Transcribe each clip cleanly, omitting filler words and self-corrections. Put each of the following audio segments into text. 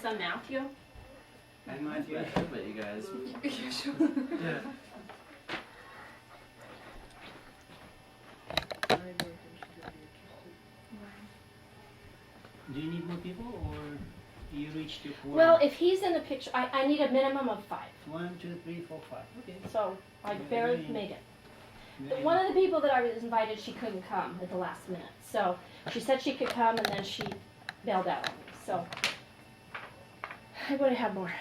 son Matthew? And Matthew, I should bet you guys. You sure? Yeah. Do you need more people, or you reached your quorum? Well, if he's in the picture, I need a minimum of 5. 1, 2, 3, 4, 5. Okay. So I Yeah, barely very- made it. Very One of the people that I was invited, she couldn't come at the last minute. So she said she could come, and then she bailed out on me. So I would have had more.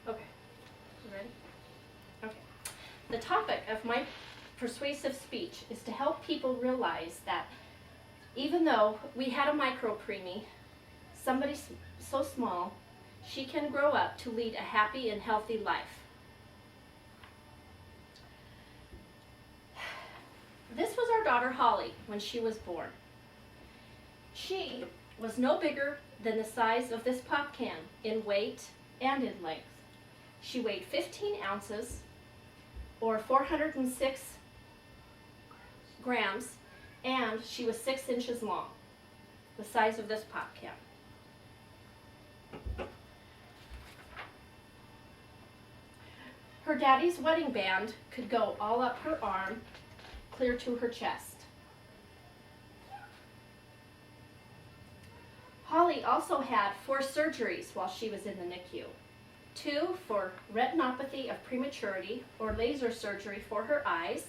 Okay, you ready? Okay. The topic of my persuasive speech is to help people realize that even though we had a micropreemie, somebody so small, she can grow up to lead a happy and healthy life. This was our daughter Holly when she was born. She was no bigger than the size of this pop can in weight and in length. She weighed 15 ounces or 406 grams, and she was 6 inches long, the size of this pop can. Her daddy's wedding band could go all up her arm, clear to her chest. Holly also had 4 surgeries while she was in the NICU. 2 for retinopathy of prematurity or laser surgery for her eyes.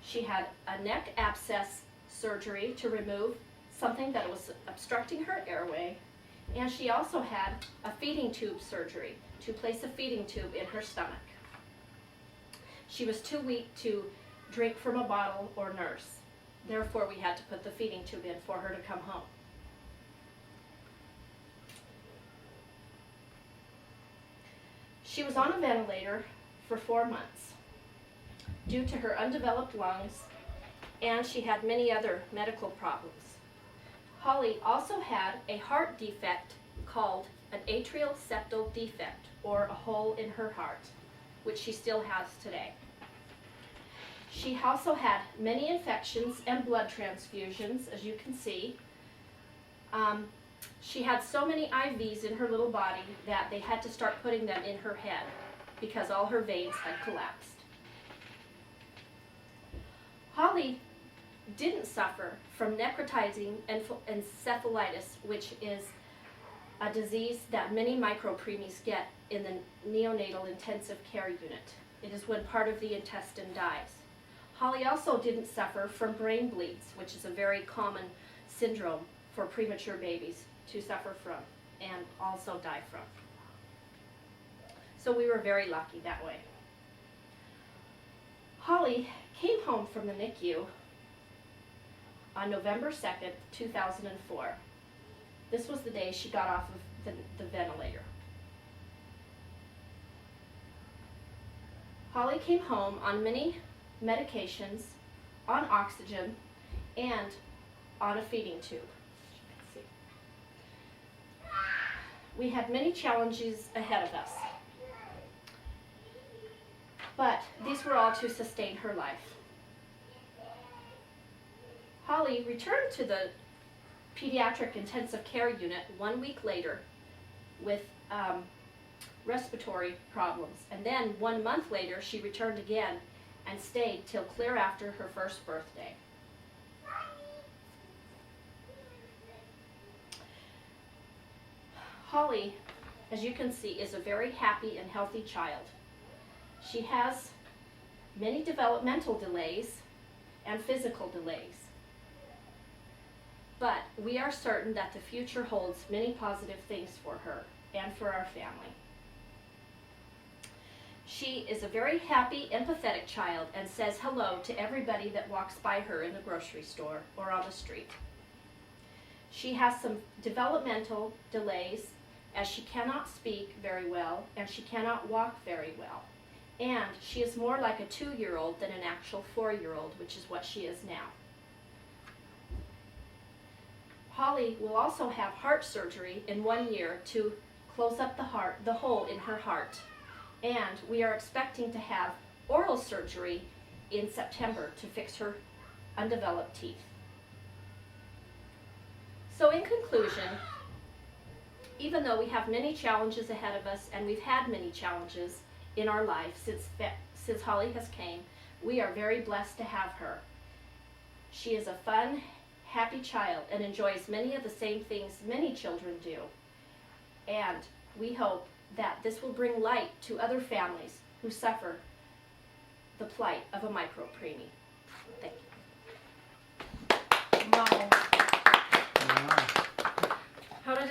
She had a neck abscess surgery to remove something that was obstructing her airway. And she also had a feeding tube surgery to place a feeding tube in her stomach. She was too weak to drink from a bottle or nurse. Therefore, we had to put the feeding tube in for her to come home. She was on a ventilator for 4 months due to her undeveloped lungs, and she had many other medical problems. Holly also had a heart defect called an atrial septal defect, or a hole in her heart, which she still has today. She also had many infections and blood transfusions, as you can see. She had so many IVs in her little body that they had to start putting them in her head because all her veins had collapsed. Holly didn't suffer from necrotizing encephalitis, which is a disease that many micropreemies get in the neonatal intensive care unit. It is when part of the intestine dies. Holly also didn't suffer from brain bleeds, which is a very common syndrome for premature babies to suffer from and also die from. So we were very lucky that way. Holly came home from the NICU on November 2nd, 2004. This was the day she got off of the ventilator. Holly came home on many medications, on oxygen, and on a feeding tube. We had many challenges ahead of us, but these were all to sustain her life. Holly returned to the pediatric intensive care unit 1 week later with respiratory problems, and then 1 month later she returned again and stayed till clear after her first birthday. Holly, as you can see, is a very happy and healthy child. She has many developmental delays and physical delays, but we are certain that the future holds many positive things for her and for our family. She is a very happy, empathetic child and says hello to everybody that walks by her in the grocery store or on the street. She has some developmental delays as she cannot speak very well and she cannot walk very well. And she is more like a 2-year-old than an actual 4-year-old, which is what she is now. Holly will also have heart surgery in 1 year to close up the hole in her heart. And we are expecting to have oral surgery in September to fix her undeveloped teeth. So in conclusion, even though we have many challenges ahead of us, and we've had many challenges in our life since Holly has came, we are very blessed to have her. She is a fun, happy child and enjoys many of the same things many children do. And we hope that this will bring light to other families who suffer the plight of a micropreemie. Thank you. Wow. Wow.